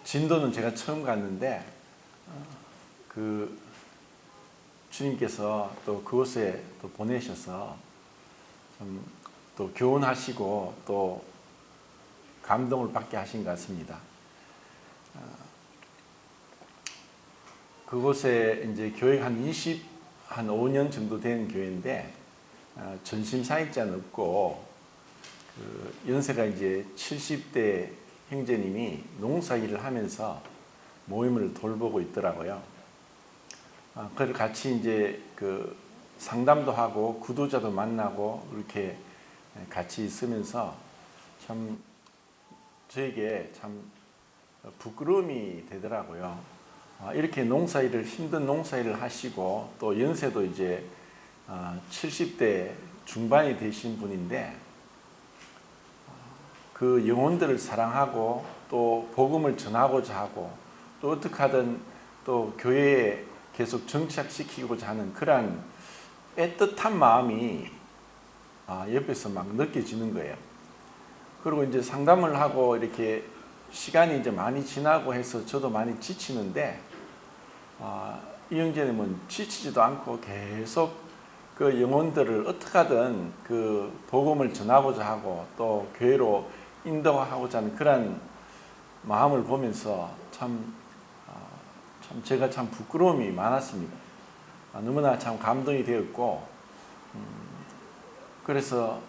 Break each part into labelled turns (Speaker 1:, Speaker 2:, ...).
Speaker 1: 진도는 제가 처음 갔는데 그 주님께서 또 그곳에 또 보내셔서 좀 또 교훈하시고 또 감동을 받게 하신 것 같습니다. 그곳에 이제 교회가 한 5년 정도 된 교회인데 전심 사역자는 없고 그 연세가 이제 70대 형제님이 농사일을 하면서 모임을 돌보고 있더라고요. 그래서 같이 이제 그 상담도 하고 구도자도 만나고 이렇게 같이 있으면서 참 저에게 참 부끄러움이 되더라고요. 이렇게 힘든 농사일을 하시고 또 연세도 이제 70대 중반이 되신 분인데 그 영혼들을 사랑하고 또 복음을 전하고자 하고 또 어떻게 하든 또 교회에 계속 정착시키고자 하는 그러한 애틋한 마음이 옆에서 막 느껴지는 거예요. 그리고 이제 상담을 하고 이렇게 시간이 이제 많이 지나고 해서 저도 많이 지치는데 이 형제님은 지치지도 않고 계속 그 영혼들을 어떻게 하든 그 복음을 전하고자 하고 또 교회로 인도하고자 하는 그런 마음을 보면서 참 제가 참 부끄러움이 많았습니다. 너무나 참 감동이 되었고 그래서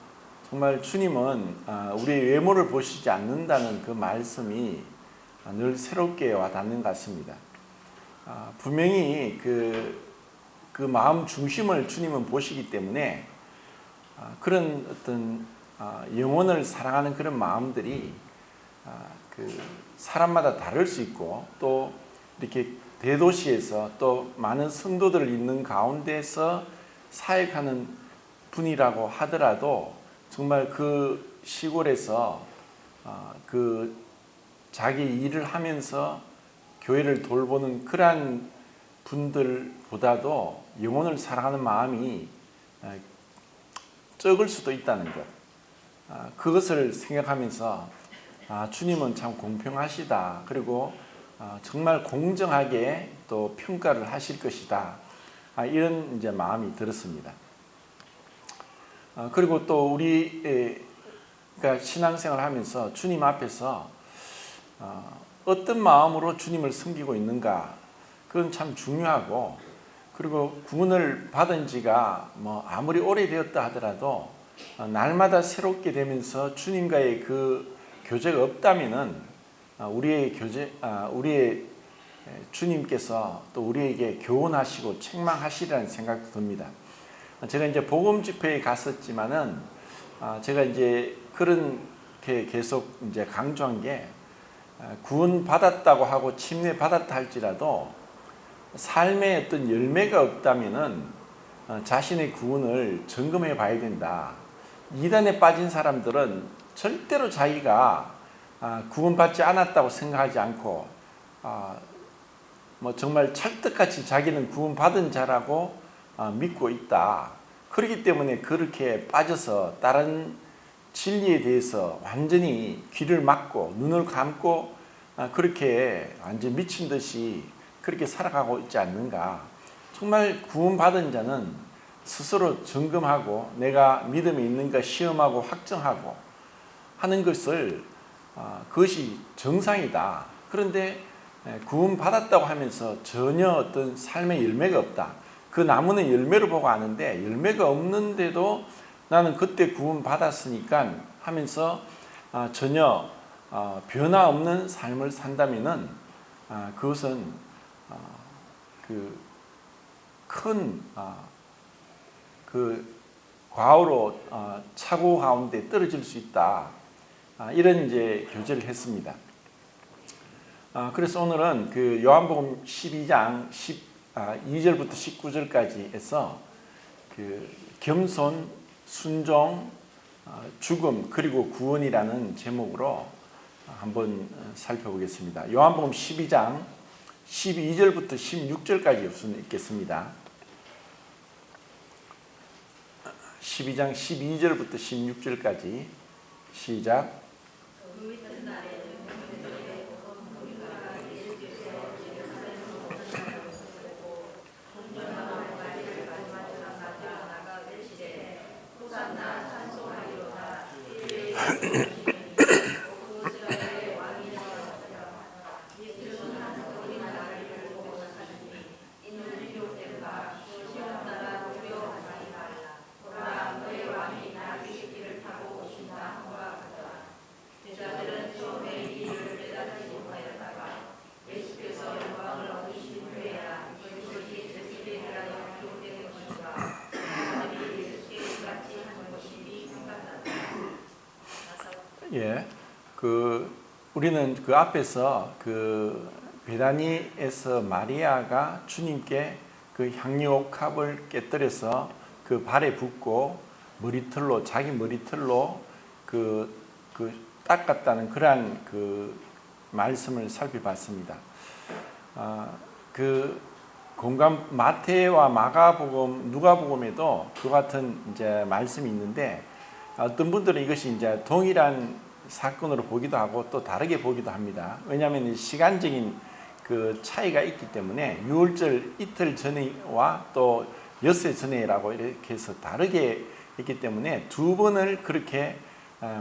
Speaker 1: 정말 주님은 우리의 외모를 보시지 않는다는 그 말씀이 늘 새롭게 와닿는 것 같습니다. 분명히 그 마음 중심을 주님은 보시기 때문에 그런 어떤 영혼을 사랑하는 그런 마음들이 그 사람마다 다를 수 있고 또 이렇게 대도시에서 또 많은 성도들 있는 가운데서 사역하는 분이라고 하더라도 정말 그 시골에서 그 자기 일을 하면서 교회를 돌보는 그러한 분들보다도 영혼을 사랑하는 마음이 적을 수도 있다는 것. 그것을 생각하면서 주님은 참 공평하시다. 그리고 정말 공정하게 또 평가를 하실 것이다. 이런 이제 마음이 들었습니다. 그리고 또 우리가 신앙생활을 하면서 주님 앞에서 어떤 마음으로 주님을 섬기고 있는가, 그건 참 중요하고, 그리고 구원을 받은 지가 뭐 아무리 오래되었다 하더라도 날마다 새롭게 되면서 주님과의 그 교제가 없다면은 우리의 주님께서 또 우리에게 교훈하시고 책망하시리라는 생각도 듭니다. 제가 이제 복음 집회에 갔었지만은 제가 이제 그렇게 계속 이제 강조한 게 구원 받았다고 하고 침례 받았다 할지라도 삶에 어떤 열매가 없다면은 자신의 구원을 점검해 봐야 된다. 이단에 빠진 사람들은 절대로 자기가 구원받지 않았다고 생각하지 않고 뭐 정말 찰떡같이 자기는 구원받은 자라고 믿고 있다. 그렇기 때문에 그렇게 빠져서 다른 진리에 대해서 완전히 귀를 막고 눈을 감고 그렇게 완전 미친 듯이 그렇게 살아가고 있지 않는가. 정말 구원받은 자는 스스로 점검하고 내가 믿음이 있는가 시험하고 확정하고 하는 것을 그것이 정상이다. 그런데 구원받았다고 하면서 전혀 어떤 삶의 열매가 없다. 그 나무는 열매를 보고 아는데 열매가 없는데도 나는 그때 구원받았으니까 하면서 전혀 변화 없는 삶을 산다면은 그것은 그 큰 그 과오로 착오 가운데 떨어질 수 있다. 이런 이제 교제를 했습니다. 그래서 오늘은 그 요한복음 12장 2절부터 19절까지 해서 그 겸손, 순종, 죽음 그리고 구원이라는 제목으로 한번 살펴보겠습니다. 요한복음 12장 12절부터 16절까지 우선 읽겠습니다. 12장 12절부터 16절까지 시작. 예, 우리는 그 앞에서 베다니에서 마리아가 주님께 그 향유옥합을 깨뜨려서 그 발에 붓고 자기 머리털로 닦았다는 그러한 말씀을 살펴봤습니다. 마태와 마가복음, 누가복음에도 그 같은 이제 말씀이 있는데, 어떤 분들은 이것이 이제 동일한 사건으로 보기도 하고 또 다르게 보기도 합니다. 왜냐하면 시간적인 차이가 있기 때문에 유월절 이틀 전에와 또 엿새 전에라고 이렇게 해서 다르게 있기 때문에 두 번을 그렇게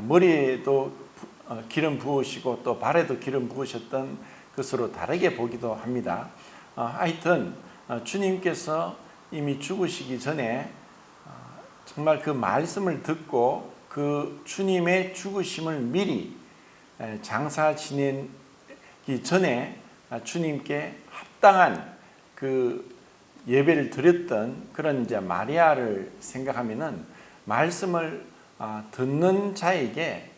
Speaker 1: 머리에도 기름 부으시고 또 발에도 기름 부으셨던 것으로 다르게 보기도 합니다. 하여튼 주님께서 이미 죽으시기 전에 정말 그 말씀을 듣고 그 주님의 죽으심을 미리 장사 지내기 전에 주님께 합당한 예배를 드렸던 그런 이제 마리아를 생각하면은 말씀을 듣는 자에게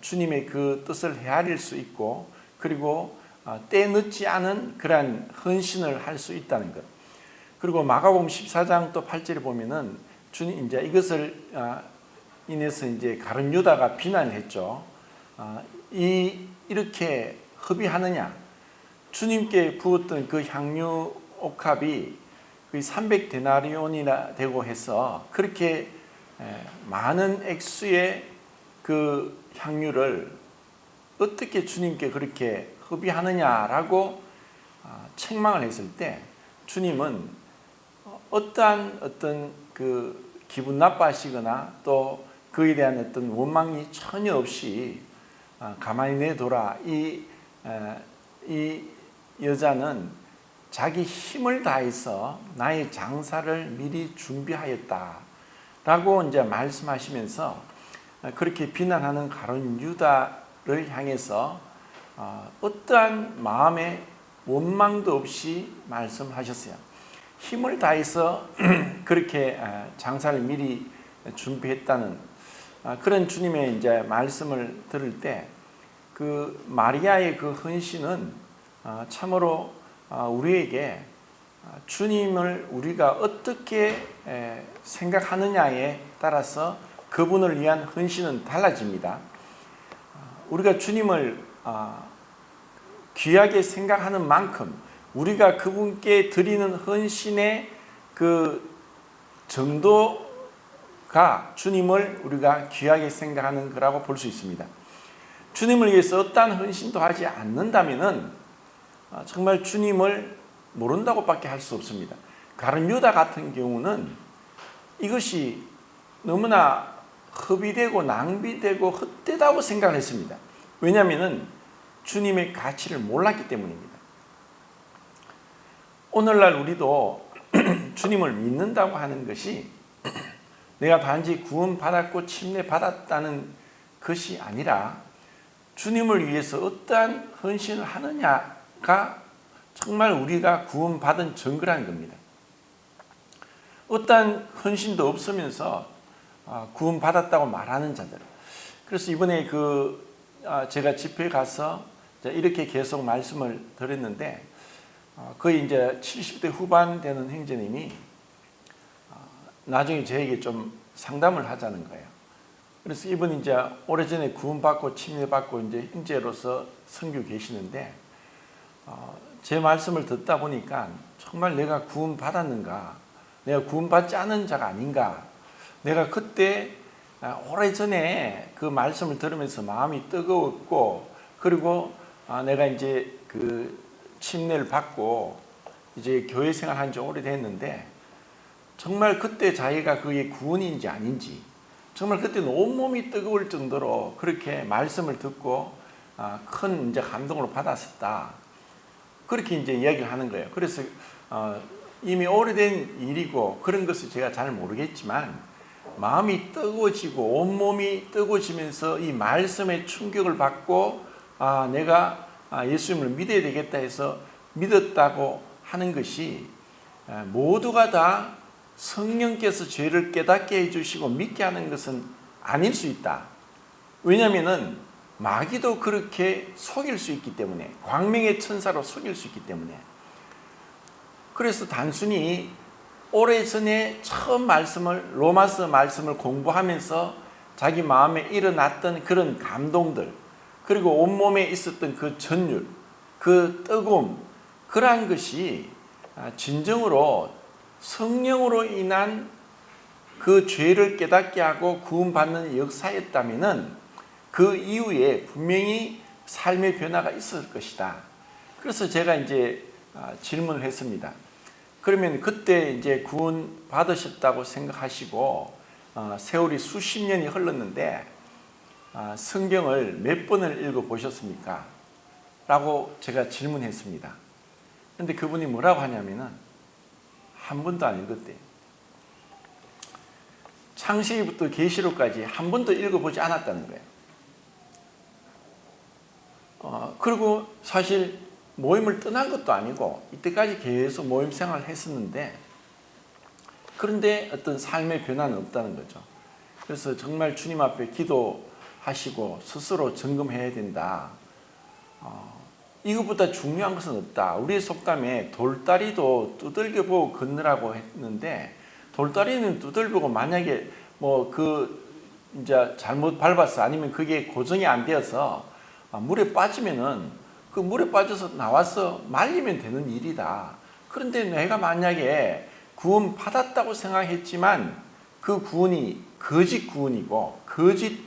Speaker 1: 주님의 그 뜻을 헤아릴 수 있고, 그리고 때 늦지 않은 그러한 헌신을 할 수 있다는 것. 그리고 마가복음 14장 또 8절에 보면은 주님 이제 이것을 인해서 이제 가룟 유다가 비난했죠. 이렇게 허비하느냐? 주님께 부었던 그 향유 옥합이 300데나리온이나 되고 해서 그렇게 많은 액수의 그 향유를 어떻게 주님께 그렇게 허비하느냐라고 책망을 했을 때, 주님은 어떤 기분 나빠하시거나 또 그에 대한 어떤 원망이 전혀 없이 가만히 내둬라. 이 여자는 자기 힘을 다해서 나의 장사를 미리 준비하였다라고 이제 말씀하시면서 그렇게 비난하는 가룟 유다를 향해서 어떠한 마음의 원망도 없이 말씀하셨어요. 힘을 다해서 그렇게 장사를 미리 준비했다는 그런 주님의 이제 말씀을 들을 때, 그 마리아의 그 헌신은 참으로 우리에게 주님을 우리가 어떻게 생각하느냐에 따라서 그분을 위한 헌신은 달라집니다. 우리가 주님을 귀하게 생각하는 만큼 우리가 그분께 드리는 헌신의 그 정도가 주님을 우리가 귀하게 생각하는 거라고 볼 수 있습니다. 주님을 위해서 어떠한 헌신도 하지 않는다면은 정말 주님을 모른다고밖에 할 수 없습니다. 가룟 유다 같은 경우는 이것이 너무나 허비되고 낭비되고 헛되다고 생각했습니다. 왜냐하면 주님의 가치를 몰랐기 때문입니다. 오늘날 우리도 주님을 믿는다고 하는 것이 내가 단지 구원받았고 침례받았다는 것이 아니라 주님을 위해서 어떠한 헌신을 하느냐가 정말 우리가 구원받은 증거라는 겁니다. 어떠한 헌신도 없으면서 구원받았다고 말하는 자들. 그래서 이번에 제가 집회에 가서 이렇게 계속 말씀을 드렸는데, 거의 이제 70대 후반 되는 형제님이 나중에 저에게 좀 상담을 하자는 거예요. 그래서 이분이 이제 오래전에 구원받고 침례받고 이제 형제로서 선교 계시는데, 제 말씀을 듣다 보니까 정말 내가 구원받았는가, 내가 구원받지 않은 자가 아닌가, 내가 그때 오래전에 그 말씀을 들으면서 마음이 뜨거웠고, 그리고 내가 이제 침례를 받고 이제 교회 생활한 지 오래됐는데, 정말 그때 자기가 그게 구원인지 아닌지, 정말 그때는 온몸이 뜨거울 정도로 그렇게 말씀을 듣고 큰 이제 감동으로 받았었다. 그렇게 이제 이야기를 하는 거예요. 그래서 이미 오래된 일이고 그런 것을 제가 잘 모르겠지만, 마음이 뜨거워지고 온몸이 뜨거워지면서 이 말씀에 충격을 받고 내가 예수님을 믿어야 되겠다 해서 믿었다고 하는 것이 모두가 다 성령께서 죄를 깨닫게 해주시고 믿게 하는 것은 아닐 수 있다. 왜냐하면 마귀도 그렇게 속일 수 있기 때문에, 광명의 천사로 속일 수 있기 때문에, 그래서 단순히 오래전에 처음 로마서 말씀을 공부하면서 자기 마음에 일어났던 그런 감동들, 그리고 온몸에 있었던 그 전율, 그 뜨거움, 그러한 것이 진정으로 성령으로 인한 그 죄를 깨닫게 하고 구원받는 역사였다면은 그 이후에 분명히 삶의 변화가 있을 것이다. 그래서 제가 이제 질문을 했습니다. 그러면 그때 이제 구원 받으셨다고 생각하시고 세월이 수십 년이 흘렀는데 성경을 몇 번을 읽어 보셨습니까? 라고 제가 질문했습니다. 그런데 그분이 뭐라고 하냐면은 한 번도 안 읽었대요. 창세기부터 계시록까지 한 번도 읽어보지 않았다는 거예요. 그리고 사실 모임을 떠난 것도 아니고 이때까지 계속 모임 생활을 했었는데, 그런데 어떤 삶의 변화는 없다는 거죠. 그래서 정말 주님 앞에 기도하시고 스스로 점검해야 된다. 이것보다 중요한 것은 없다. 우리의 속담에 돌다리도 두들겨보고 걷느라고 했는데, 돌다리는 두들겨보고 만약에 이제 잘못 밟았어, 아니면 그게 고정이 안 되어서 물에 빠지면은 그 물에 빠져서 나와서 말리면 되는 일이다. 그런데 내가 만약에 구원 받았다고 생각했지만 그 구원이 거짓 구원이고 거짓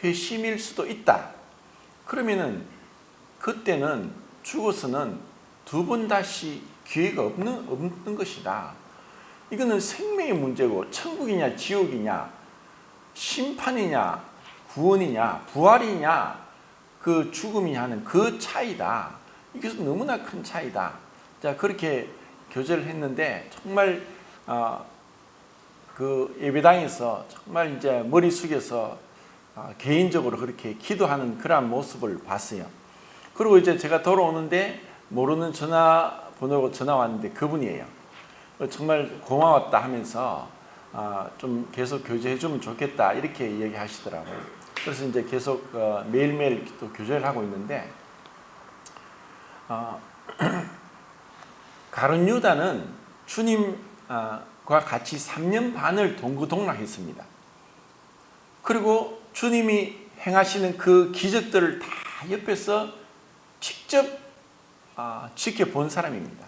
Speaker 1: 회심일 수도 있다. 그러면은 그때는 죽어서는 두 번 다시 기회가 없는 것이다. 이거는 생명의 문제고, 천국이냐 지옥이냐, 심판이냐 구원이냐 부활이냐 그 죽음이냐 하는 그 차이다. 이것은 너무나 큰 차이다. 자, 그렇게 교제를 했는데 정말 그 예배당에서 정말 이제 머리 숙여서 개인적으로 그렇게 기도하는 그러한 모습을 봤어요. 그리고 이제 제가 돌아오는데 모르는 전화번호로 전화 왔는데 그분이에요. 정말 고마웠다 하면서 좀 계속 교제해 주면 좋겠다 이렇게 얘기하시더라고요. 그래서 이제 계속 매일매일 또 교제를 하고 있는데, 가룟 유다는 주님과 같이 3년 반을 동거동락했습니다. 그리고 주님이 행하시는 그 기적들을 다 옆에서 직접 지켜본 사람입니다.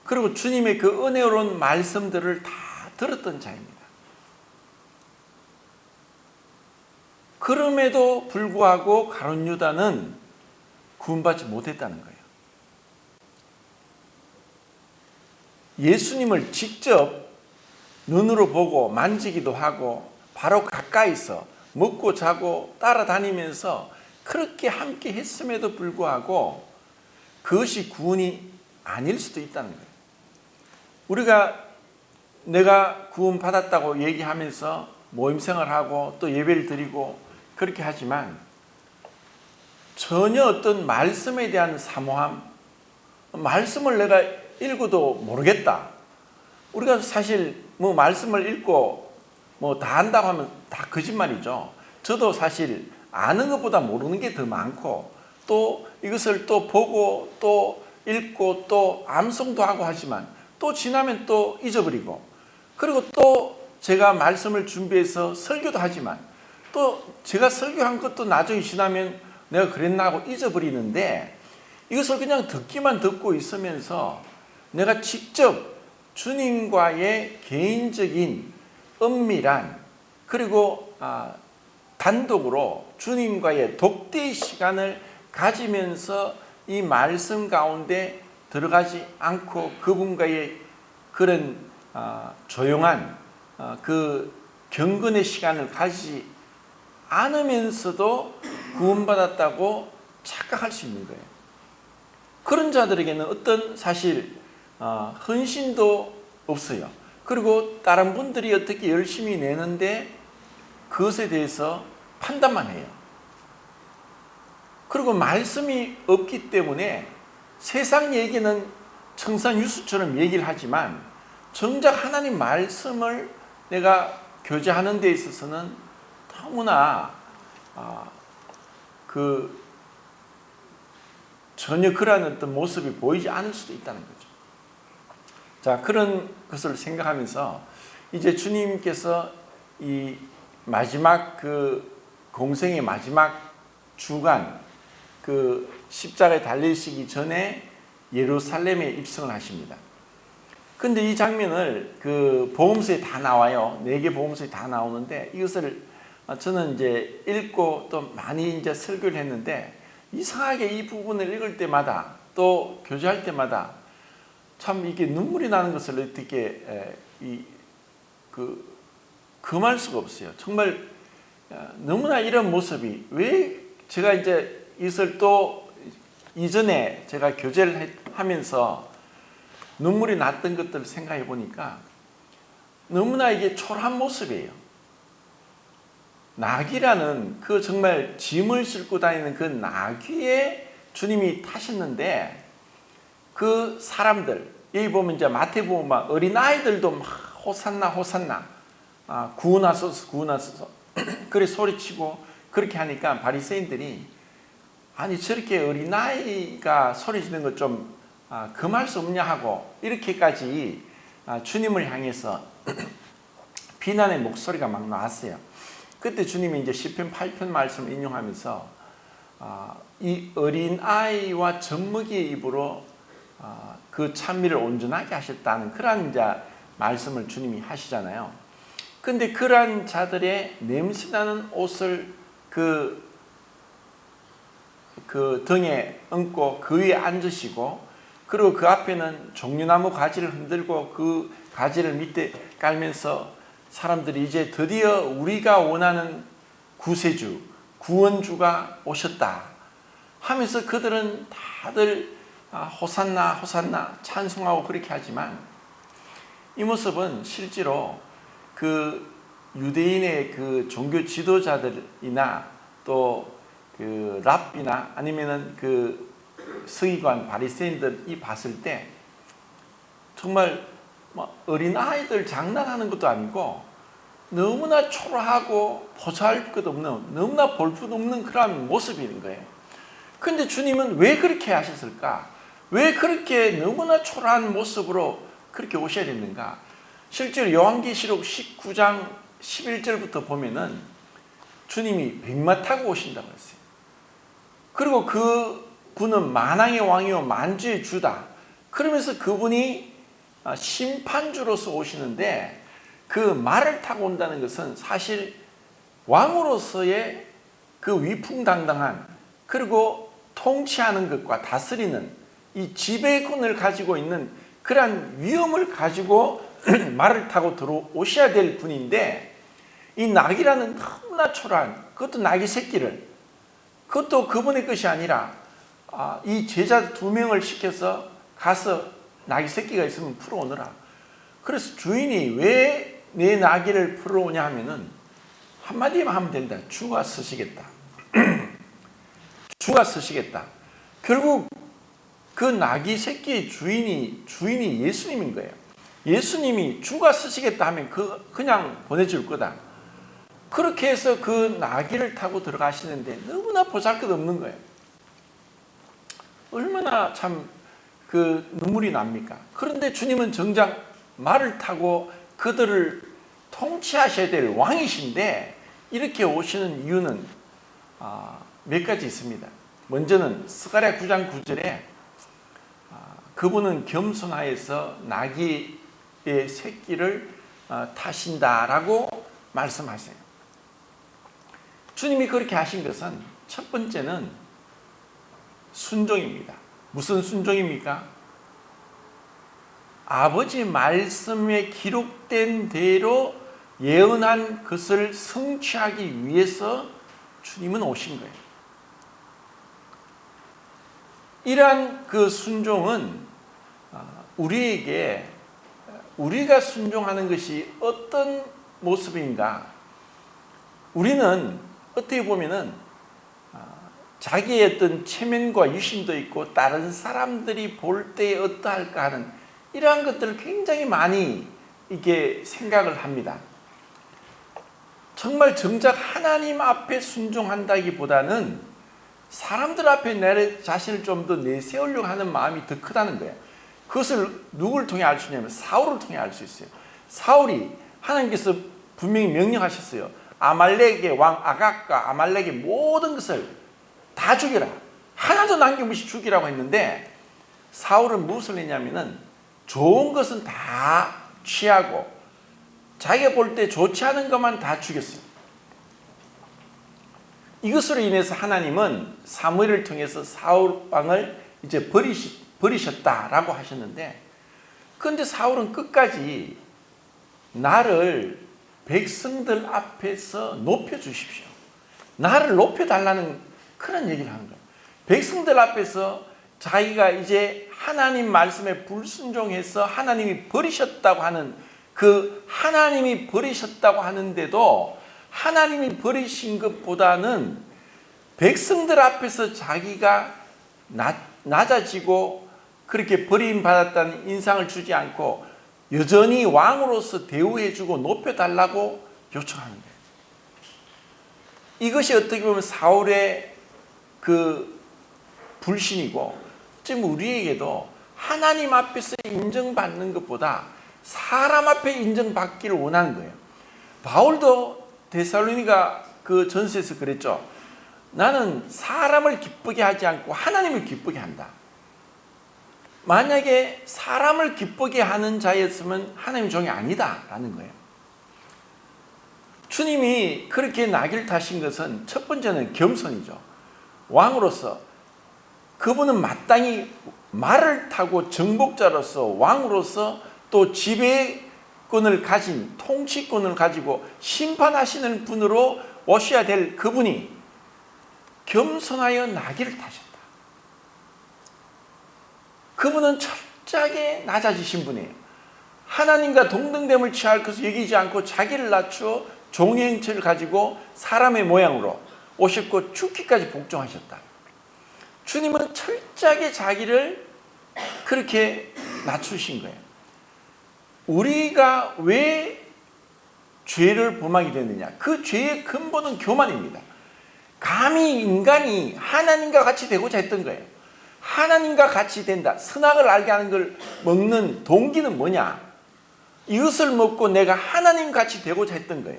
Speaker 1: 그리고 주님의 그 은혜로운 말씀들을 다 들었던 자입니다. 그럼에도 불구하고 가룟 유다는 구원받지 못했다는 거예요. 예수님을 직접 눈으로 보고 만지기도 하고 바로 가까이서 먹고 자고 따라다니면서 그렇게 함께 했음에도 불구하고 그것이 구원이 아닐 수도 있다는 거예요. 우리가 내가 구원받았다고 얘기하면서 모임 생활하고 또 예배를 드리고 그렇게 하지만 전혀 어떤 말씀에 대한 사모함, 말씀을 내가 읽어도 모르겠다. 우리가 사실 말씀을 읽고 다 안다고 하면 다 거짓말이죠. 저도 사실 아는 것보다 모르는 게 더 많고, 또 이것을 또 보고 또 읽고 또 암송도 하고 하지만 또 지나면 또 잊어버리고, 그리고 또 제가 말씀을 준비해서 설교도 하지만 또 제가 설교한 것도 나중에 지나면 내가 그랬나 하고 잊어버리는데, 이것을 그냥 듣기만 듣고 있으면서 내가 직접 주님과의 개인적인 은밀한, 그리고 단독으로 주님과의 독대의 시간을 가지면서 이 말씀 가운데 들어가지 않고 그분과의 그런 조용한 그 경건의 시간을 가지지 않으면서도 구원받았다고 착각할 수 있는 거예요. 그런 자들에게는 어떤 사실 헌신도 없어요. 그리고 다른 분들이 어떻게 열심히 내는데 그것에 대해서 판단만 해요. 그리고 말씀이 없기 때문에 세상 얘기는 청산유수처럼 얘기를 하지만 정작 하나님 말씀을 내가 교제하는 데 있어서는 너무나 그 전혀 그러한 어떤 모습이 보이지 않을 수도 있다는 거죠. 자, 그런 것을 생각하면서 이제 주님께서 이 마지막 그 공생의 마지막 주간 그 십자가에 달리시기 전에 예루살렘에 입성을 하십니다. 근데 이 장면을 그 복음서에 다 나와요. 4개 복음서에 다 나오는데 이것을 저는 이제 읽고 또 많이 이제 설교를 했는데 이상하게 이 부분을 읽을 때마다 또 교제할 때마다 참 이게 눈물이 나는 것을 어떻게 금할 수가 없어요. 정말 너무나 이런 모습이 왜 제가 이제 이것을 또 이전에 제가 교제를 하면서 눈물이 났던 것들을 생각해 보니까 너무나 이게 초라한 모습이에요. 나귀라는 그 정말 짐을 싣고 다니는 그 나귀에 주님이 타셨는데 그 사람들 여기 보면 이제 마태복음 어린 아이들도 막 호산나 호산나 구원하소서 구원하소서 그래 소리치고 그렇게 하니까 바리새인들이 아니 저렇게 어린아이가 소리치는 것 좀 금할 수 없냐 하고 이렇게까지 주님을 향해서 비난의 목소리가 막 나왔어요. 그때 주님이 이제 시편 8편 말씀을 인용하면서 이 어린아이와 젖먹이의 입으로 그 찬미를 온전하게 하셨다는 그런 이제 말씀을 주님이 하시잖아요. 근데 그러한 자들의 냄새나는 옷을 그 등에 얹고 그 위에 앉으시고 그리고 그 앞에는 종려나무 가지를 흔들고 그 가지를 밑에 깔면서 사람들이 이제 드디어 우리가 원하는 구세주, 구원주가 오셨다 하면서 그들은 다들 호산나 호산나 찬송하고 그렇게 하지만 이 모습은 실제로 그 유대인의 그 종교 지도자들이나 또 그 랍비나 아니면은 그 서기관 바리새인들이 봤을 때 정말 어린 아이들 장난하는 것도 아니고 너무나 초라하고 보잘것없는 너무나 볼품없는 그런 모습인 거예요. 그런데 주님은 왜 그렇게 하셨을까? 왜 그렇게 너무나 초라한 모습으로 그렇게 오셔야 됐는가? 실제로 요한계시록 19장 11절부터 보면은 주님이 백마 타고 오신다고 했어요. 그리고 그분은 만왕의 왕이요 만주의 주다. 그러면서 그분이 심판주로서 오시는데 그 말을 타고 온다는 것은 사실 왕으로서의 그 위풍당당한 그리고 통치하는 것과 다스리는 이 지배권을 가지고 있는 그러한 위엄을 가지고 말을 타고 들어오셔야 될 분인데 이 낙이라는 너무나 초라한 그것도 낙이 새끼를 그것도 그분의 것이 아니라 이 제자 2명을 시켜서 가서 낙이 새끼가 있으면 풀어오느라. 그래서 주인이 왜 내 나귀를 풀어오냐 하면은 한마디만 하면 된다. 주가 쓰시겠다. 주가 쓰시겠다. 결국 그 나귀 새끼의 주인이 예수님인 거예요. 예수님이 주가 쓰시겠다 하면 그냥 보내줄 거다. 그렇게 해서 그 나귀를 타고 들어가시는데 너무나 보잘것없는 거예요. 얼마나 참 그 눈물이 납니까? 그런데 주님은 정작 말을 타고 그들을 통치하셔야 될 왕이신데 이렇게 오시는 이유는 몇 가지 있습니다. 먼저는 스가랴 9장 9절에 그분은 겸손하여서 나귀의 새끼를 타신다라고 말씀하세요. 주님이 그렇게 하신 것은 첫 번째는 순종입니다. 무슨 순종입니까? 아버지 말씀에 기록된 대로 예언한 것을 성취하기 위해서 주님은 오신 거예요. 이러한 그 순종은 우리에게 우리가 순종하는 것이 어떤 모습인가? 우리는 어떻게 보면은 자기의 어떤 체면과 유심도 있고 다른 사람들이 볼 때 어떠할까 하는 이러한 것들을 굉장히 많이 이게 생각을 합니다. 정말 정작 하나님 앞에 순종한다기보다는 사람들 앞에 내 자신을 좀 더 내세우려고 하는 마음이 더 크다는 거예요. 그것을 누구를 통해 알 수 있냐면 사울을 통해 알 수 있어요. 사울이 하나님께서 분명히 명령하셨어요. 아말렉의 왕 아각과 아말렉의 모든 것을 다 죽여라. 하나도 남김없이 죽이라고 했는데 사울은 무엇을 했냐면은 좋은 것은 다 취하고 자기가 볼 때 좋지 않은 것만 다 죽였어요. 이것으로 인해서 하나님은 사무엘을 통해서 사울 왕을 이제 버리셨다라고 하셨는데, 그런데 사울은 끝까지 나를 백성들 앞에서 높여주십시오, 나를 높여달라는 그런 얘기를 하는 거예요. 백성들 앞에서 자기가 이제 하나님 말씀에 불순종해서 하나님이 버리셨다고 하는 그 하나님이 버리셨다고 하는데도 하나님이 버리신 것보다는 백성들 앞에서 자기가 낮아지고 그렇게 버림받았다는 인상을 주지 않고 여전히 왕으로서 대우해주고 높여달라고 요청하는 거예요. 이것이 어떻게 보면 사울의 그 불신이고, 지금 우리에게도 하나님 앞에서 인정받는 것보다 사람 앞에 인정받기를 원하는 거예요. 바울도 데살로니가 그 전서에서 그랬죠. 나는 사람을 기쁘게 하지 않고 하나님을 기쁘게 한다. 만약에 사람을 기쁘게 하는 자였으면 하나님 종이 아니다라는 거예요. 주님이 그렇게 나귀를 타신 것은 첫 번째는 겸손이죠. 왕으로서 그분은 마땅히 말을 타고 정복자로서 왕으로서 또 지배권을 가진 통치권을 가지고 심판하시는 분으로 오셔야 될 그분이 겸손하여 나귀를 타셨다. 그분은 철저하게 낮아지신 분이에요. 하나님과 동등됨을 취할 것을 여기지 않고 자기를 낮추어 종의 형체를 가지고 사람의 모양으로 오셨고 죽기까지 복종하셨다. 주님은 철저하게 자기를 그렇게 낮추신 거예요. 우리가 왜 죄를 범하게 되느냐? 그 죄의 근본은 교만입니다. 감히 인간이 하나님과 같이 되고자 했던 거예요. 하나님과 같이 된다, 선악을 알게 하는 걸 먹는 동기는 뭐냐? 이것을 먹고 내가 하나님 같이 되고자 했던 거예요.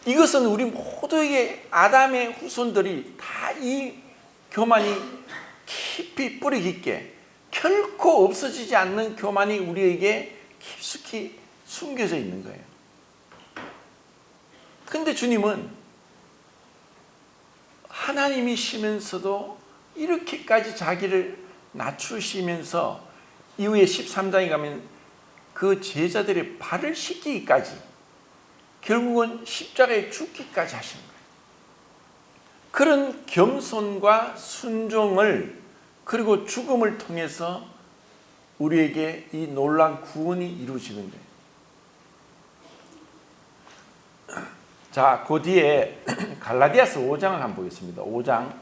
Speaker 1: 이것은 우리 모두에게 아담의 후손들이 다 이 교만이 깊이 뿌리 깊게 결코 없어지지 않는 교만이 우리에게 깊숙이 숨겨져 있는 거예요. 그런데 주님은 하나님이시면서도 이렇게까지 자기를 낮추시면서 이후에 13장에 가면 그 제자들의 발을 씻기기까지, 결국은 십자가에 죽기까지 하신 거예요. 그런 겸손과 순종을 그리고 죽음을 통해서 우리에게 이 놀라운 구원이 이루어지는 거예요. 자, 그 뒤에 갈라디아서 5장을 한번 보겠습니다. 5장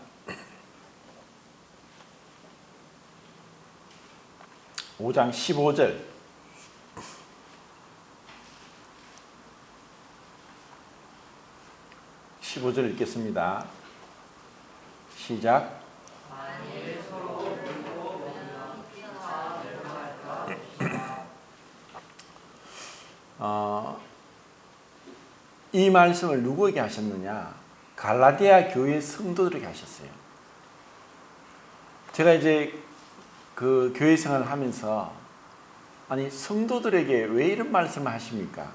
Speaker 1: 15절. 읽겠습니다. 시작. 이 말씀을 누구에게 하셨느냐? 갈라디아 교회 성도들에게 하셨어요. 제가 이제 그 교회 생활을 하면서, 아니 성도들에게 왜 이런 말씀을 하십니까?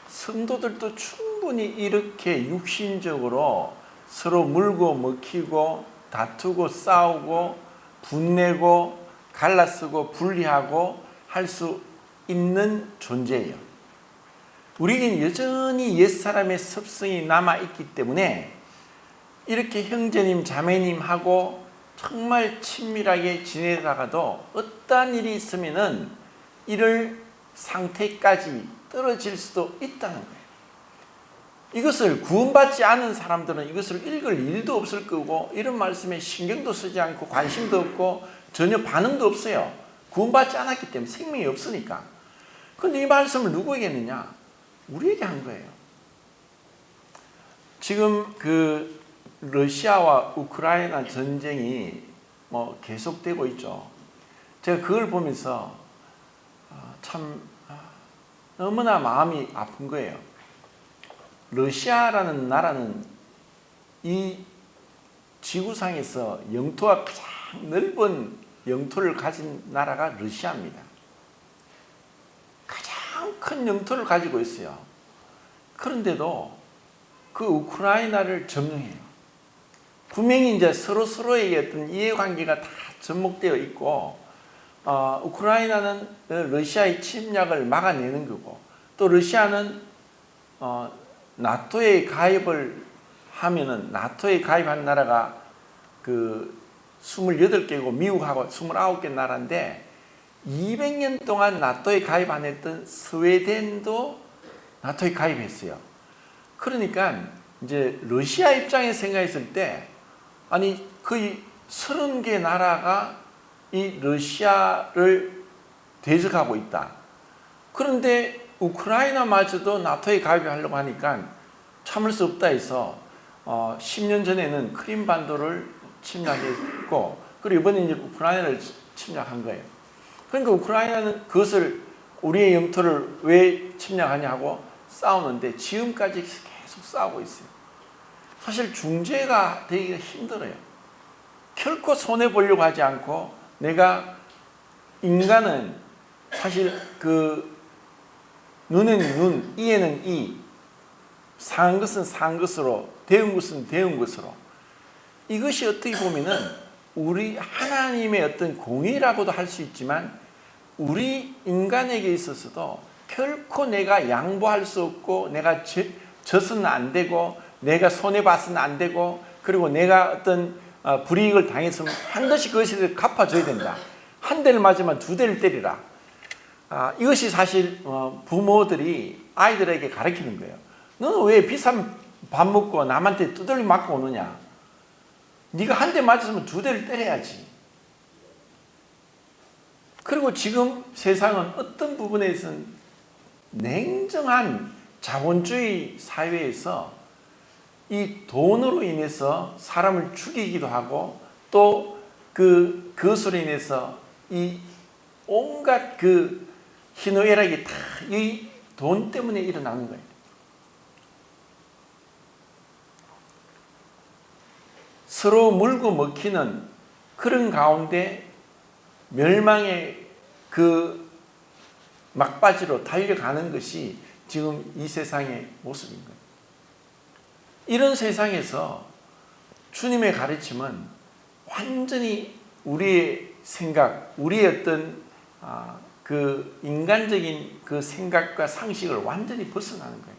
Speaker 1: 성도들도 충분히 이렇게 육신적으로 서로 물고 먹히고 다투고 싸우고 분내고 갈라쓰고 분리하고 할 수 있는 존재예요. 우리에겐 여전히 옛사람의 습성이 남아있기 때문에 이렇게 형제님 자매님하고 정말 친밀하게 지내다가도 어떠한 일이 있으면은 이럴 상태까지 떨어질 수도 있다는 거예요. 이것을 구원받지 않은 사람들은 이것을 읽을 일도 없을 거고 이런 말씀에 신경도 쓰지 않고 관심도 없고 전혀 반응도 없어요. 구원받지 않았기 때문에, 생명이 없으니까. 그런데 이 말씀을 누구에게 했느냐? 우리에게 한 거예요. 지금 그 러시아와 우크라이나 전쟁이 뭐 계속되고 있죠. 제가 그걸 보면서 참 너무나 마음이 아픈 거예요. 러시아라는 나라는 이 지구상에서 영토가 가장 넓은 영토를 가진 나라가 러시아입니다. 가장 큰 영토를 가지고 있어요. 그런데도 그 우크라이나를 점령해요. 분명히 이제 서로에게 어떤 이해관계가 다 접목되어 있고, 우크라이나는 러시아의 침략을 막아내는 거고, 또 러시아는 나토에 가입을 하면은, 나토에 가입한 나라가 그 28개고 미국하고 29개 나라인데 200년 동안 나토에 가입 안 했던 스웨덴도 나토에 가입했어요. 그러니까 이제 러시아 입장에 생각했을 때, 아니 거의 30개 나라가 이 러시아를 대적하고 있다. 그런데 우크라이나마저도 나토에 가입하려고 하니까 참을 수 없다 해서 10년 전에는 크림반도를 침략했고, 그리고 이번에 이제 우크라이나를 침략한 거예요. 그러니까 우크라이나는 그것을 우리의 영토를 왜 침략하냐고 싸우는데 지금까지 계속 싸우고 있어요. 사실 중재가 되기가 힘들어요. 결코 손해보려고 하지 않고, 내가 인간은 사실 그 눈에는 눈, 이에는 이, 상한 것은 상한 것으로, 배운 것은 배운 것으로, 이것이 어떻게 보면은 우리 하나님의 어떤 공의라고도 할 수 있지만, 우리 인간에게 있어서도 결코 내가 양보할 수 없고, 내가 져서는 안 되고, 내가 손해봤으면 안 되고, 그리고 내가 어떤 불이익을 당했으면 반드시 그것을 갚아줘야 된다. 한 대를 맞으면 두 대를 때리라. 이것이 사실 부모들이 아이들에게 가르치는 거예요. 너는 왜 비싼 밥 먹고 남한테 두들겨 맞고 오느냐? 네가 한 대 맞았으면 두 대를 때려야지. 그리고 지금 세상은 어떤 부분에서는 냉정한 자본주의 사회에서 이 돈으로 인해서 사람을 죽이기도 하고, 또 그것으로 인해서 이 온갖 그 희노애락이 다 이 돈 때문에 일어나는 거예요. 서로 물고 먹히는 그런 가운데 멸망의 그 막바지로 달려가는 것이 지금 이 세상의 모습인 거예요. 이런 세상에서 주님의 가르침은 완전히 우리의 생각, 우리의 어떤 그 인간적인 그 생각과 상식을 완전히 벗어나는 거예요.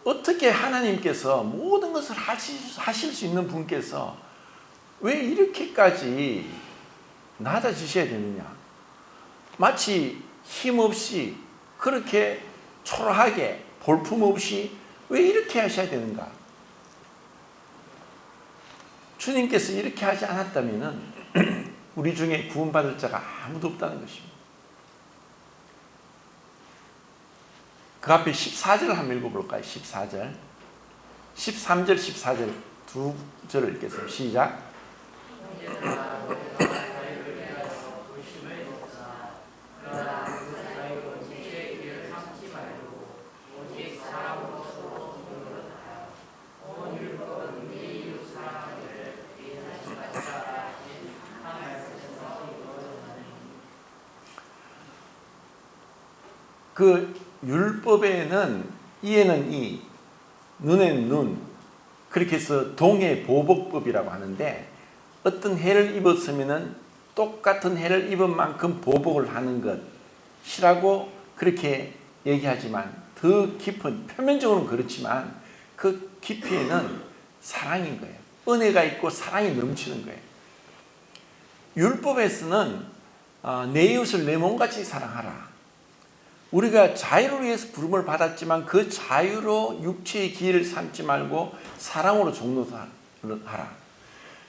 Speaker 1: 어떻게 하나님께서 모든 것을 하실 수 있는 분께서 왜 이렇게까지 낮아지셔야 되느냐? 마치 힘없이, 그렇게 초라하게 볼품없이 왜 이렇게 하셔야 되는가? 주님께서 이렇게 하지 않았다면 우리 중에 구원받을 자가 아무도 없다는 것입니다. 그 앞에 14절 한번 읽어볼까요? 14절. 13절, 14절 두 절을 읽겠습니다. 시작. 그 율법에는 이에는 이, 눈에는 눈, 그렇게 해서 동해보복법이라고 하는데, 어떤 해를 입었으면은 똑같은 해를 입은 만큼 보복을 하는 것이라고 그렇게 얘기하지만, 더 깊은, 표면적으로는 그렇지만 그 깊이에는 사랑인 거예요. 은혜가 있고 사랑이 넘치는 거예요. 율법에서는 내 이웃을 내 몸같이 사랑하라. 우리가 자유를 위해서 부름을 받았지만 그 자유로 육체의 기회를 삼지 말고 사랑으로 종로하라.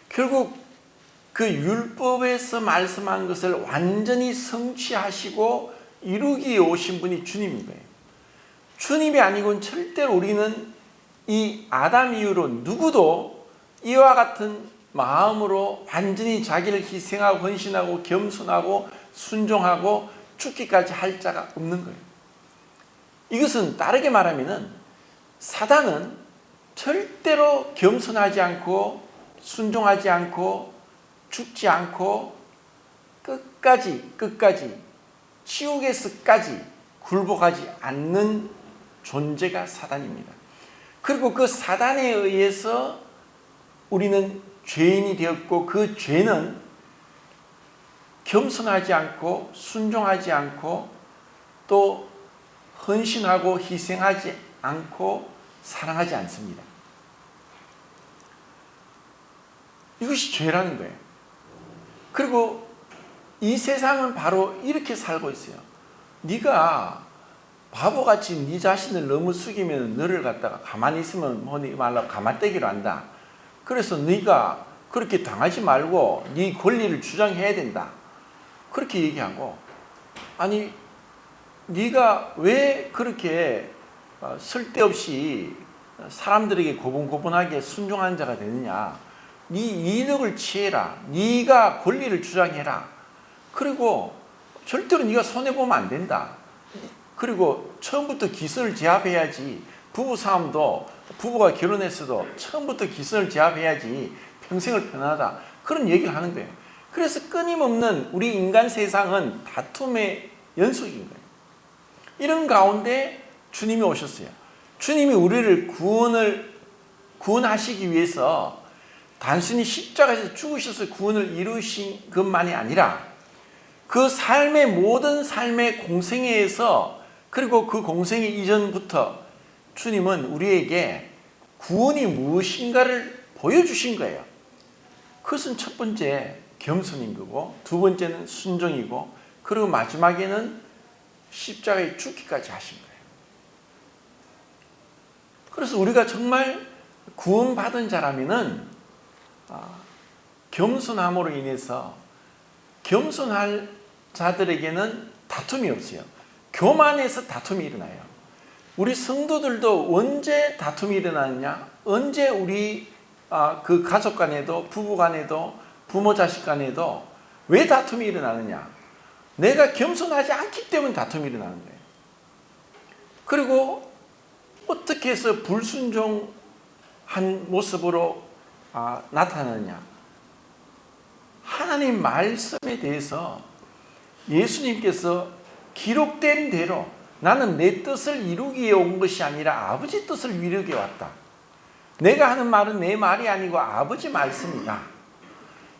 Speaker 1: 결국 그 율법에서 말씀한 것을 완전히 성취하시고 이루기에 오신 분이 주님인 거예요. 주님이 아니고는 절대로 우리는 이 아담 이후로 누구도 이와 같은 마음으로 완전히 자기를 희생하고 헌신하고 겸손하고 순종하고 죽기까지 할 자가 없는 거예요. 이것은 다르게 말하면은 사단은 절대로 겸손하지 않고 순종하지 않고 죽지 않고 끝까지 지옥에서까지 굴복하지 않는 존재가 사단입니다. 그리고 그 사단에 의해서 우리는 죄인이 되었고, 그 죄는 겸손하지 않고 순종하지 않고 또 헌신하고 희생하지 않고 사랑하지 않습니다. 이것이 죄라는 거예요. 그리고 이 세상은 바로 이렇게 살고 있어요. 네가 바보같이 네 자신을 너무 숙이면 너를 갖다가 가만히 있으면 뭐니 말라고 가만떼기로 한다. 그래서 네가 그렇게 당하지 말고 네 권리를 주장해야 된다. 그렇게 얘기하고, 아니 네가 왜 그렇게 쓸데없이 사람들에게 고분고분하게 순종하는 자가 되느냐. 네 이득을 취해라. 네가 권리를 주장해라. 그리고 절대로 네가 손해보면 안 된다. 그리고 처음부터 기선을 제압해야지. 부부싸움도 부부가 결혼했어도 처음부터 기선을 제압해야지 평생을 편하다. 그런 얘기를 하는 거예요. 그래서 끊임없는 우리 인간 세상은 다툼의 연속인 거예요. 이런 가운데 주님이 오셨어요. 주님이 우리를 구원하시기 위해서 단순히 십자가에서 죽으셔서 구원을 이루신 것만이 아니라 그 모든 삶의 공생애에서, 그리고 그 공생애 이전부터 주님은 우리에게 구원이 무엇인가를 보여주신 거예요. 그것은 첫 번째 겸손인 거고, 두 번째는 순종이고, 그리고 마지막에는 십자가에 죽기까지 하신 거예요. 그래서 우리가 정말 구원받은 자라면은 겸손함으로 인해서, 겸손할 자들에게는 다툼이 없어요. 교만해서 다툼이 일어나요. 우리 성도들도 언제 다툼이 일어나느냐? 언제 우리 그 가족 간에도, 부부 간에도, 부모 자식 간에도 왜 다툼이 일어나느냐? 내가 겸손하지 않기 때문에 다툼이 일어나는 거예요. 그리고 어떻게 해서 불순종한 모습으로 나타나느냐? 하나님 말씀에 대해서 예수님께서 기록된 대로 나는 내 뜻을 이루기 위해 온 것이 아니라 아버지 뜻을 이루기 위해 왔다. 내가 하는 말은 내 말이 아니고 아버지 말씀이다.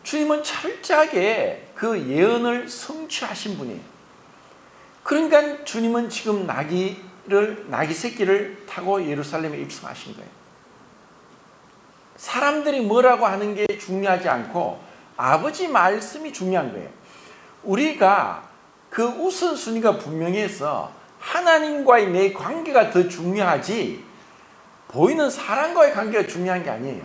Speaker 1: 주님은 철저하게 그 예언을 성취하신 분이에요. 그러니까 주님은 지금 나귀 새끼를 타고 예루살렘에 입성하신 거예요. 사람들이 뭐라고 하는 게 중요하지 않고 아버지 말씀이 중요한 거예요. 우리가 그 우선순위가 분명해서 하나님과의 내 관계가 더 중요하지 보이는 사람과의 관계가 중요한 게 아니에요.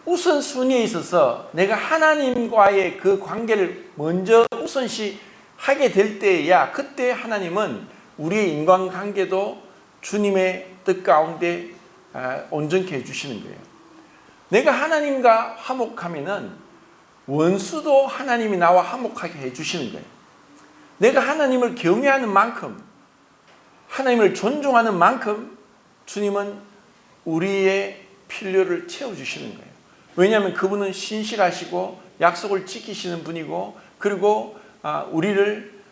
Speaker 1: 우선순위에 있어서 내가 하나님과의 그 관계를 먼저 우선시 하게 될 때야, 그때 하나님은 우리의 인간관계도 주님의 뜻 가운데 온전케 해주시는 거예요. 내가 하나님과 화목하면은 원수도 하나님이 나와 화목하게 해주시는 거예요. 내가 하나님을 경외하는 만큼, 하나님을 존중하는 만큼 주님은 우리의 필요를 채워주시는 거예요. 왜냐하면 그분은 신실하시고 약속을 지키시는 분이고, 그리고 우리를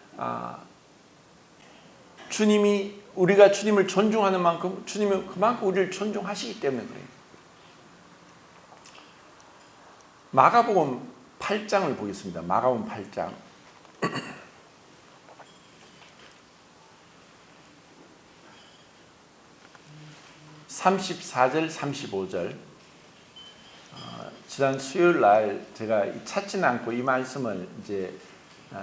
Speaker 1: 우리가 주님을 존중하는 만큼 주님은 그만큼 우리를 존중하시기 때문에 그래요. 마가복음 8장을 보겠습니다. 마가복음 8장 34절 35절. 지난 수요일 날 제가 찾지는 않고 이 말씀을 이제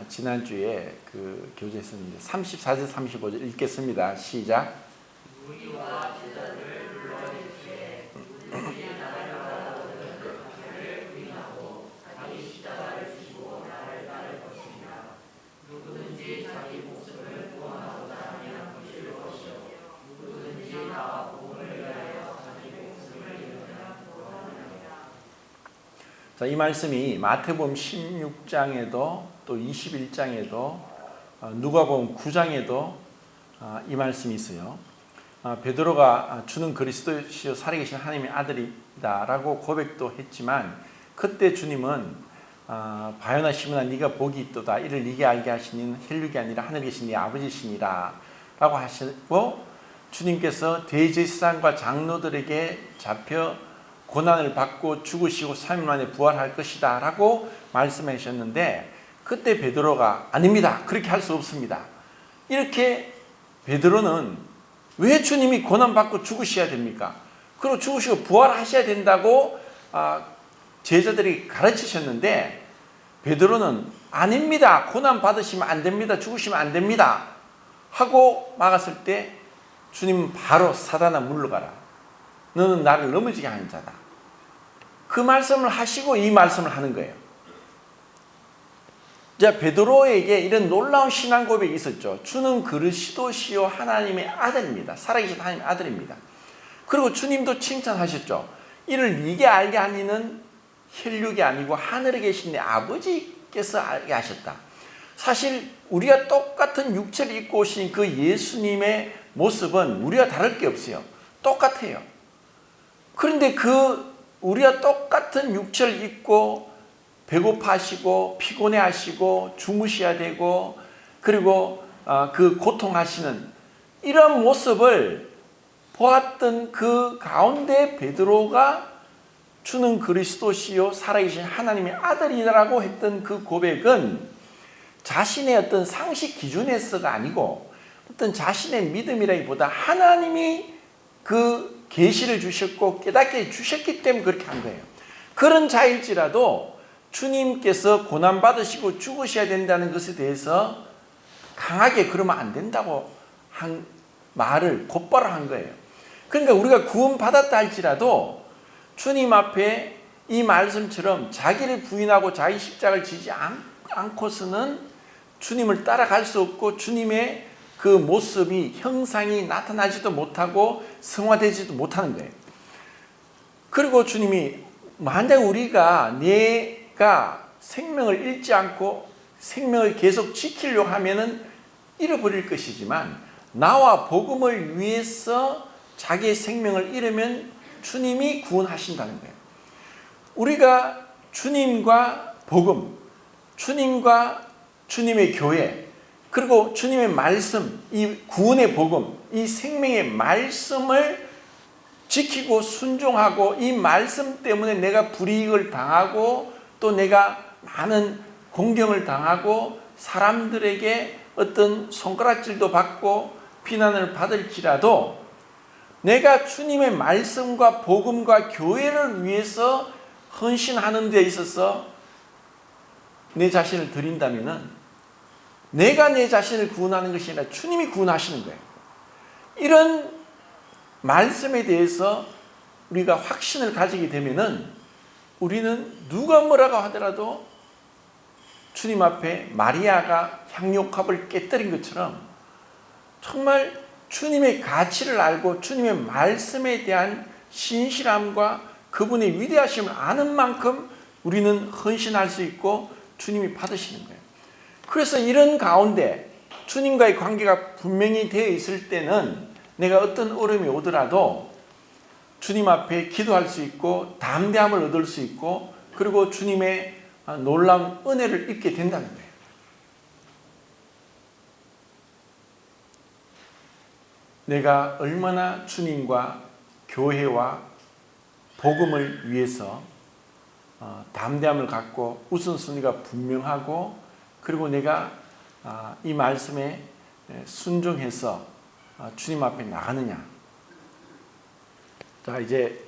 Speaker 1: 지난주에 그 교제했었는데 34절 35절 읽겠습니다. 시작. 우리와 제자를 불러내시되 누구든지 나를 따르거든 자기를 부인하고 자기 십자가를 지고 나를 따를 것이니라. 누구든지 자기 목숨을 구원하고자 하면 부실 것이요 누구든지 나와 복음을 위하여 자, 이 말씀이 마태복음 16장에도 또 21장에도 누가복음 9장에도 이 말씀이 있어요. 베드로가 주는 그리스도시요 살아계신 하나님의 아들이다라고 고백도 했지만 그때 주님은 바요나 시므나 네가 복이 있도다 이를 네게 알게 하시는 혈육이 아니라 하늘에 계신 네 아버지시니라 라고 하시고 주님께서 대제사장과 장로들에게 잡혀 고난을 받고 죽으시고 3일 만에 부활할 것이다 라고 말씀하셨는데 그때 베드로가 아닙니다. 그렇게 할 수 없습니다. 이렇게 베드로는 왜 주님이 고난받고 죽으셔야 됩니까? 그리고 죽으시고 부활하셔야 된다고 제자들이 가르치셨는데 베드로는 아닙니다. 고난 받으시면 안 됩니다. 죽으시면 안 됩니다. 하고 막았을 때 주님은 바로 사단아 물러가라. 너는 나를 넘어지게 하는 자다. 그 말씀을 하시고 이 말씀을 하는 거예요. 자, 베드로에게 이런 놀라운 신앙 고백이 있었죠. 주는 그리스도시요 하나님의 아들입니다. 살아계신 하나님의 아들입니다. 그리고 주님도 칭찬하셨죠. 이를 네게 알게 하니는 혈육이 아니고 하늘에 계신 내 아버지께서 알게 하셨다. 사실 우리가 똑같은 육체를 입고 오신 그 예수님의 모습은 우리와 다를 게 없어요. 똑같아요. 그런데 우리가 똑같은 육체를 입고 배고파하시고 피곤해하시고 주무셔야 되고 그리고 그 고통하시는 이런 모습을 보았던 그 가운데 베드로가 주는 그리스도시요 살아계신 하나님의 아들이라고 했던 그 고백은 자신의 어떤 상식 기준에서가 아니고 어떤 자신의 믿음이라기보다 하나님이 그 계시를 주셨고 깨닫게 주셨기 때문에 그렇게 한 거예요. 그런 자일지라도 주님께서 고난받으시고 죽으셔야 된다는 것에 대해서 강하게 그러면 안 된다고 한 말을 곧바로 한 거예요. 그러니까 우리가 구원받았다 할지라도 주님 앞에 이 말씀처럼 자기를 부인하고 자기 십자가를 지지 않고서는 주님을 따라갈 수 없고 주님의 그 모습이 형상이 나타나지도 못하고 성화되지도 못하는 거예요. 그리고 주님이 만약 내가 생명을 잃지 않고 생명을 계속 지키려고 하면은 잃어버릴 것이지만 나와 복음을 위해서 자기의 생명을 잃으면 주님이 구원하신다는 거예요. 우리가 주님과 복음, 주님과 주님의 교회, 그리고 주님의 말씀, 이 구원의 복음, 이 생명의 말씀을 지키고 순종하고 이 말씀 때문에 내가 불이익을 당하고 또 내가 많은 공경을 당하고 사람들에게 어떤 손가락질도 받고 비난을 받을지라도 내가 주님의 말씀과 복음과 교회를 위해서 헌신하는 데 있어서 내 자신을 드린다면은 내가 내 자신을 구원하는 것이 아니라 주님이 구원하시는 거예요. 이런 말씀에 대해서 우리가 확신을 가지게 되면은 우리는 누가 뭐라고 하더라도 주님 앞에 마리아가 향유컵을 깨뜨린 것처럼 정말 주님의 가치를 알고 주님의 말씀에 대한 신실함과 그분의 위대하심을 아는 만큼 우리는 헌신할 수 있고 주님이 받으시는 거예요. 그래서 이런 가운데 주님과의 관계가 분명히 되어 있을 때는 내가 어떤 어려움이 오더라도 주님 앞에 기도할 수 있고 담대함을 얻을 수 있고 그리고 주님의 놀라운 은혜를 입게 된다는 거예요. 내가 얼마나 주님과 교회와 복음을 위해서 담대함을 갖고 우선순위가 분명하고 그리고 내가 이 말씀에 순종해서 주님 앞에 나가느냐. 자, 이제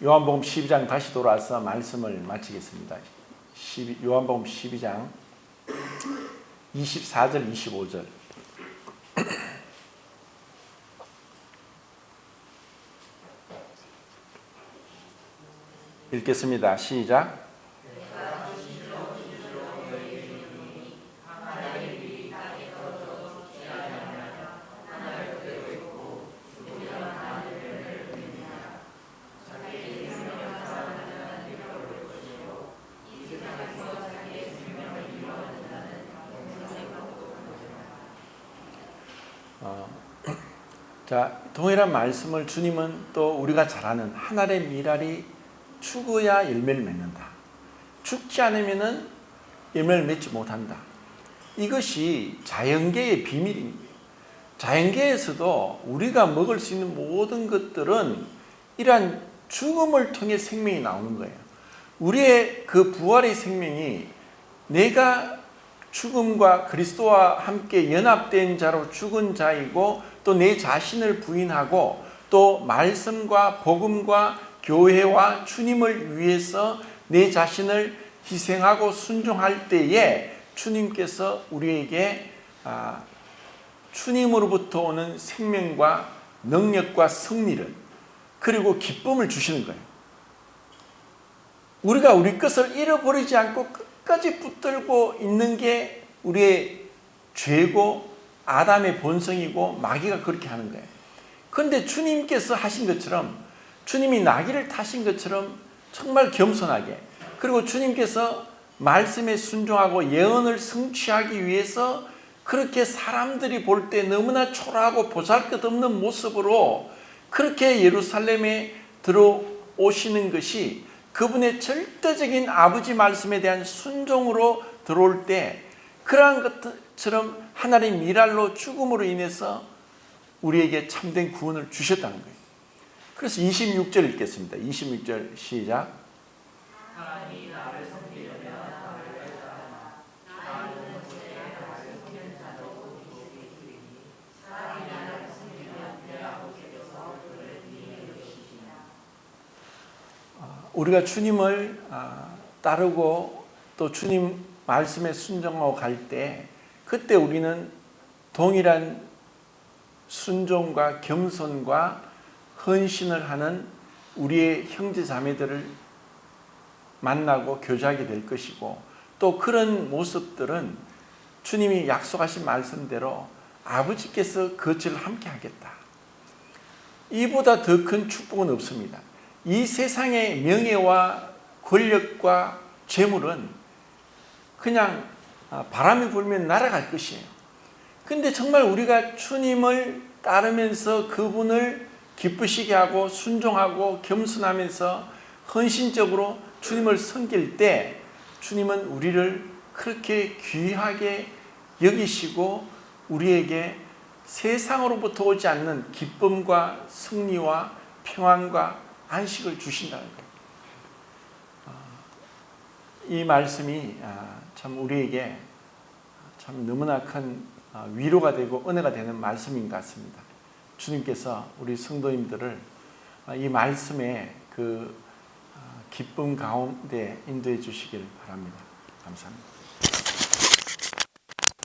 Speaker 1: 요한복음 12장 다시 돌아와서 말씀을 마치겠습니다. 요한복음 12장 24절 25절 읽겠습니다. 시작. 자, 동일한 말씀을 주님은 또 우리가 잘 아는 한 알의 밀알이 죽어야 열매를 맺는다. 죽지 않으면은 열매를 맺지 못한다. 이것이 자연계의 비밀입니다. 자연계에서도 우리가 먹을 수 있는 모든 것들은 이러한 죽음을 통해 생명이 나오는 거예요. 우리의 그 부활의 생명이 내가 죽음과 그리스도와 함께 연합된 자로 죽은 자이고 또 내 자신을 부인하고 또 말씀과 복음과 교회와 주님을 위해서 내 자신을 희생하고 순종할 때에 주님께서 우리에게 주님으로부터 오는 생명과 능력과 승리를 그리고 기쁨을 주시는 거예요. 우리가 우리 것을 잃어버리지 않고 끝까지 붙들고 있는 게 우리의 죄고 아담의 본성이고 마귀가 그렇게 하는 거예요. 그런데 주님께서 하신 것처럼 주님이 나귀를 타신 것처럼 정말 겸손하게 그리고 주님께서 말씀에 순종하고 예언을 성취하기 위해서 그렇게 사람들이 볼 때 너무나 초라하고 보잘것없는 모습으로 그렇게 예루살렘에 들어오시는 것이 그분의 절대적인 아버지 말씀에 대한 순종으로 들어올 때 그러한 것처럼 하나님 밀알로 죽음으로 인해서 우리에게 참된 구원을 주셨다는 거예요. 그래서 26절 읽겠습니다. 26절 시작. 우리가 주님을 따르고 또 주님 말씀에 순종하고 갈 때 그때 우리는 동일한 순종과 겸손과 헌신을 하는 우리의 형제 자매들을 만나고 교제하게 될 것이고 또 그런 모습들은 주님이 약속하신 말씀대로 아버지께서 그것을 함께 하겠다. 이보다 더 큰 축복은 없습니다. 이 세상의 명예와 권력과 재물은 그냥 바람이 불면 날아갈 것이에요. 근데 정말 우리가 주님을 따르면서 그분을 기쁘시게 하고 순종하고 겸손하면서 헌신적으로 주님을 섬길 때 주님은 우리를 그렇게 귀하게 여기시고 우리에게 세상으로부터 오지 않는 기쁨과 승리와 평안과 안식을 주신다는 거예요. 이 말씀이 참 우리에게 참 너무나 큰 위로가 되고 은혜가 되는 말씀인 것 같습니다. 주님께서 우리 성도님들을 이 말씀의 그 기쁨 가운데 인도해 주시길 바랍니다. 감사합니다.